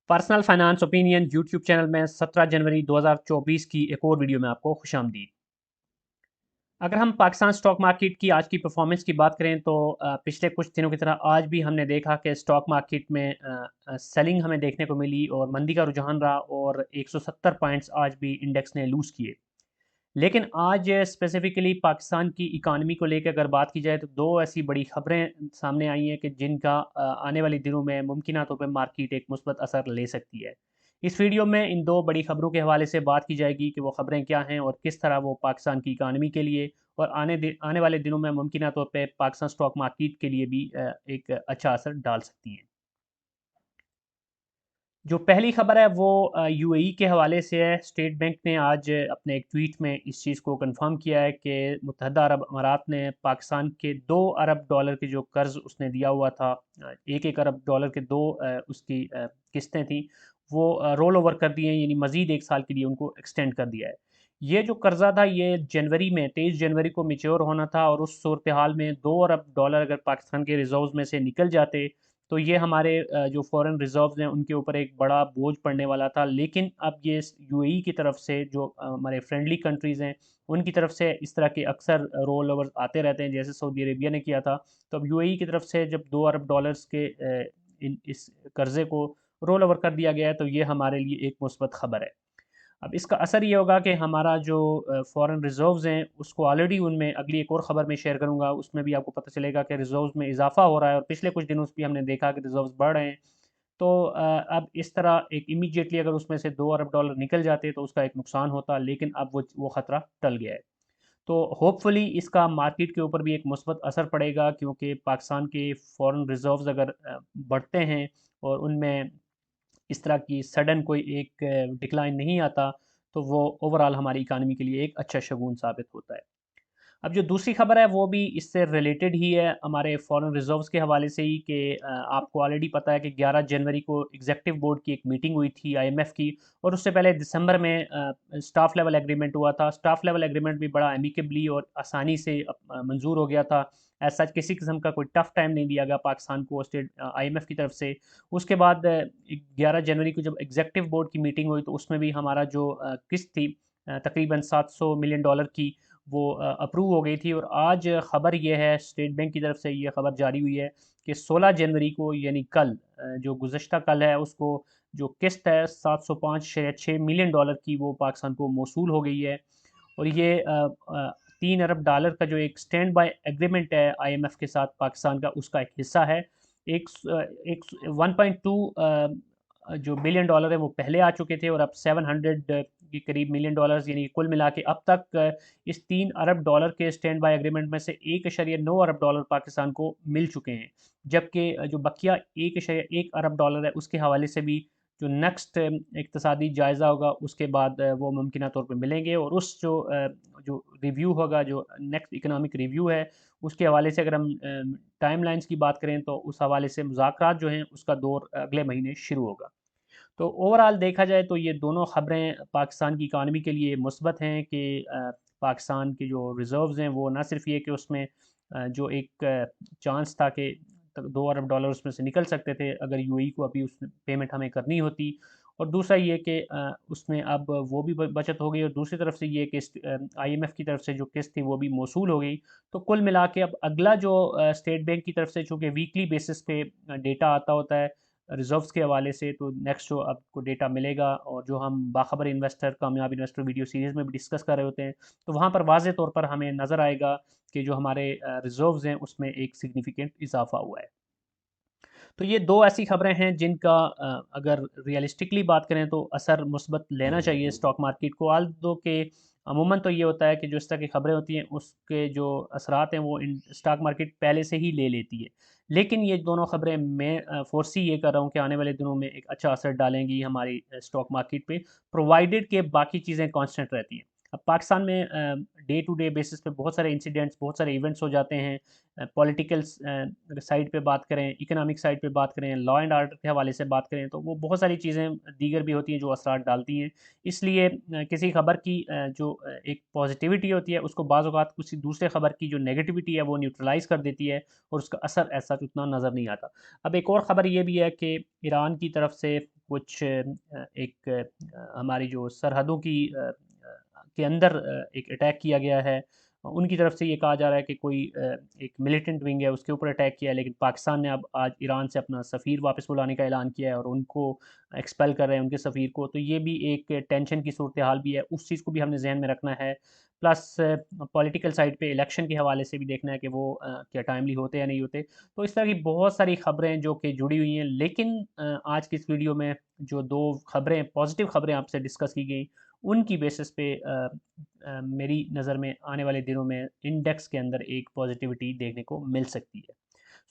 Personal finance opinion YouTube channel में 17 जनवरी 2024 की एक और वीडियो में आपको खुशामदीद। अगर हम पाकिस्तान स्टॉक मार्केट की आज की परफॉर्मेंस की बात करें तो पिछले कुछ दिनों की तरह आज भी हमने देखा कि स्टॉक मार्केट में सेलिंग हमें देखने को मिली और मंदी का रुझान रहा और 170 पॉइंट्स आज भी इंडेक्स ने लूज़ किए। लेकिन आज स्पेसिफिकली पाकिस्तान की इकानमी को लेकर अगर बात की जाए तो दो ऐसी बड़ी खबरें सामने आई हैं कि जिनका आने वाले दिनों में मुमकिन तौर पर मार्केट एक मुस्बत असर ले सकती है। इस वीडियो में इन दो बड़ी खबरों के हवाले से बात की जाएगी कि वो खबरें क्या हैं और किस तरह वो पाकिस्तान की इकानमी के लिए और आने वाले दिनों में मुमकिन तौर पर पाकिस्तान स्टॉक मार्केट के लिए भी एक अच्छा असर डाल सकती हैं। जो पहली खबर है वो यूएई के हवाले से है। स्टेट बैंक ने आज अपने एक ट्वीट में इस चीज़ को कंफर्म किया है कि मुत्तहदा अरब अमारात ने पाकिस्तान के 2 अरब डॉलर के जो कर्ज़ उसने दिया हुआ था, एक एक अरब डॉलर के दो उसकी किस्तें थी, वो रोल ओवर कर दिए हैं, यानी मज़ीद 1 साल के लिए उनको एक्सटेंड कर दिया है। ये जो कर्ज़ा था ये जनवरी में 23 जनवरी को मेच्योर होना था और उस सूरत हाल में 2 अरब डॉलर अगर पाकिस्तान के रिजर्व में से निकल जाते तो ये हमारे जो फॉरेन रिजर्व्स हैं उनके ऊपर एक बड़ा बोझ पड़ने वाला था। लेकिन अब ये यूएई की तरफ से जो हमारे फ्रेंडली कंट्रीज़ हैं उनकी तरफ से इस तरह के अक्सर रोल ओवर आते रहते हैं, जैसे सऊदी अरेबिया ने किया था। तो अब यूएई की तरफ से जब 2 अरब डॉलर्स के इस कर्ज़े को रोल ओवर कर दिया गया है तो ये हमारे लिए एक मुस्बत खबर है। अब इसका असर ये होगा कि हमारा जो फॉरेन रिज़र्व्स हैं उसको ऑलरेडी उनमें अगली एक और ख़बर में शेयर करूँगा, उसमें भी आपको पता चलेगा कि रिज़र्व्स में इज़ाफ़ा हो रहा है और पिछले कुछ दिनों से भी हमने देखा कि रिज़र्व्स बढ़ रहे हैं। तो अब इस तरह एक इमीडिएटली अगर उसमें से 2 अरब डॉलर निकल जाते तो उसका एक नुकसान होता, लेकिन अब वो ख़तरा टल गया है। तो होपफुली इसका मार्केट के ऊपर भी एक मुस्बत असर पड़ेगा, क्योंकि पाकिस्तान के फॉरेन रिज़र्व्स अगर बढ़ते हैं और उनमें इस तरह की सडन कोई एक डिक्लाइन नहीं आता, तो वो ओवरऑल हमारी इकानमी के लिए एक अच्छा शगुन साबित होता है। अब जो दूसरी खबर है वो भी इससे रिलेटेड ही है, हमारे फॉरेन रिजर्व्स के हवाले से ही कि आपको ऑलरेडी पता है कि 11 जनवरी को एग्जीक्यूटिव बोर्ड की एक मीटिंग हुई थी आईएमएफ की, और उससे पहले दिसंबर में स्टाफ लेवल एग्रीमेंट हुआ था। स्टाफ लेवल एग्रीमेंट भी बड़ा एमिकेबली और आसानी से मंजूर हो गया था। ऐसा किसी किस्म का कोई टफ टाइम नहीं दिया गया पाकिस्तान को स्टेट आईएमएफ की तरफ से। उसके बाद 11 जनवरी को जब एग्जीक्यूटिव बोर्ड की मीटिंग हुई तो उसमें भी हमारा जो किस्त थी तकरीबन $700 मिलियन की, वो अप्रूव हो गई थी। और आज ख़बर ये है स्टेट बैंक की तरफ से ये ख़बर जारी हुई है कि 16 जनवरी को यानी कल, जो गुज़श्ता कल है, उसको जो किस्त है 705.6 मिलियन डॉलर की वो पाकिस्तान को मौसूल हो गई है। और ये 3 अरब डॉलर का जो एक स्टैंड बाय एग्रीमेंट है आईएमएफ के साथ पाकिस्तान का, उसका एक हिस्सा है। एक 1.2 जो बिलियन डॉलर है वो पहले आ चुके थे और अब 700 के करीब मिलियन डॉलर्स, यानी कुल मिला के अब तक इस 3 अरब डॉलर के स्टैंड बाय एग्रीमेंट में से 1.9 अरब डॉलर पाकिस्तान को मिल चुके हैं। जबकि जो बकिया 1.1 अरब डॉलर है उसके हवाले से भी जो नेक्स्ट इक़्तिसादी जायज़ा होगा उसके बाद वो मुमकिन तौर पे मिलेंगे। और उस जो रिव्यू होगा, जो नेक्स्ट इकोनॉमिक रिव्यू है, उसके हवाले से अगर हम टाइमलाइंस की बात करें तो उस हवाले से मुज़ाकरात जो हैं उसका दौर अगले महीने शुरू होगा। तो ओवरऑल देखा जाए तो ये दोनों ख़बरें पाकिस्तान की इकानमी के लिए मुस्बत हैं कि पाकिस्तान के जो रिज़र्व्स हैं वो ना सिर्फ़ ये कि उसमें जो एक चांस था कि 2 अरब डॉलर उसमें से निकल सकते थे अगर यूएई को अभी उस पेमेंट हमें करनी होती, और दूसरा ये कि उसमें अब वो भी बचत हो गई, और दूसरी तरफ से ये कि आईएमएफ की तरफ से जो किस्त थी वो भी मौसूल हो गई। तो कुल मिला के अब अगला जो स्टेट बैंक की तरफ से चूँकि वीकली बेसिस पे डेटा आता होता है रिज़र्व्स के हवाले से, तो नेक्स्ट जो आपको डेटा मिलेगा और जो हम बाखबर इन्वेस्टर कामयाब इन्वेस्टर वीडियो सीरीज़ में भी डिस्कस कर रहे होते हैं, तो वहाँ पर वाज़े तौर पर हमें नज़र आएगा कि जो हमारे रिज़र्व्स हैं उसमें एक सिग्निफिकेंट इज़ाफ़ा हुआ है। तो ये दो ऐसी खबरें हैं जिनका अगर रियलिस्टिकली बात करें तो असर मुस्बत लेना चाहिए स्टॉक मार्केट को। आल दो के अमूमन तो ये होता है कि जो इस तरह की खबरें होती हैं उसके जो असरात हैं वो इन स्टॉक मार्केट पहले से ही ले लेती है। लेकिन ये दोनों खबरें मैं फोर्सी ये कर रहा हूँ कि आने वाले दिनों में एक अच्छा असर डालेंगी हमारी स्टॉक मार्केट पे, प्रोवाइडेड के बाकी चीज़ें कांस्टेंट रहती हैं। अब पाकिस्तान में डे टू डे बेसिस पे बहुत सारे इंसिडेंट्स, बहुत सारे इवेंट्स हो जाते हैं। पॉलिटिकल साइड पे बात करें, इकोनॉमिक साइड पे बात करें, लॉ एंड ऑर्डर के हवाले से बात करें, तो वो बहुत सारी चीज़ें दीगर भी होती हैं जो असरात डालती हैं। इसलिए किसी खबर की जो एक पॉजिटिविटी होती है उसको बाज़ औक़ात किसी दूसरे खबर की जो नेगेटिविटी है वो न्यूट्रलाइज़ कर देती है और उसका असर ऐसा उतना नज़र नहीं आता। अब एक और ख़बर ये भी है कि ईरान की तरफ से कुछ हमारी जो सरहदों की के अंदर एक अटैक किया गया है। उनकी तरफ से ये कहा जा रहा है कि कोई एक मिलिटेंट विंग है उसके ऊपर अटैक किया है, लेकिन पाकिस्तान ने अब आज ईरान से अपना सफ़ीर वापस बुलाने का ऐलान किया है और उनको एक्सपेल कर रहे हैं उनके सफ़ीर को। तो ये भी एक टेंशन की सूरत हाल भी है, उस चीज़ को भी हमने जहन में रखना है। प्लस पॉलिटिकल साइड पे इलेक्शन के हवाले से भी देखना है कि वो क्या टाइमली होते या नहीं होते। तो इस तरह की बहुत सारी ख़बरें जो कि जुड़ी हुई हैं, लेकिन आज की इस वीडियो में जो दो ख़बरें पॉजिटिव ख़बरें आपसे डिस्कस की गई, उनकी बेसिस पे मेरी नज़र में आने वाले दिनों में इंडेक्स के अंदर एक पॉजिटिविटी देखने को मिल सकती है।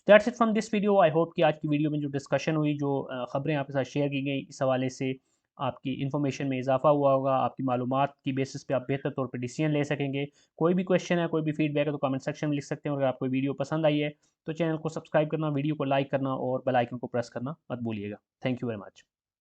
That's it from this video. I hope कि आज की वीडियो में जो डिस्कशन हुई, जो ख़बरें आपके साथ शेयर की गई, इस हवाले से आपकी इन्फॉर्मेशन में इजाफा हुआ होगा, आपकी मालूमात की बेसिस पे आप बेहतर तौर पे डिसीजन ले सकेंगे। कोई भी क्वेश्चन है, कोई भी फीडबैक है तो कमेंट सेक्शन में लिख सकते हैं। और अगर आपको वीडियो पसंद आई है तो चैनल को सब्सक्राइब करना, वीडियो को लाइक करना और बेल आइकन को प्रेस करना मत भूलिएगा। Thank you very much.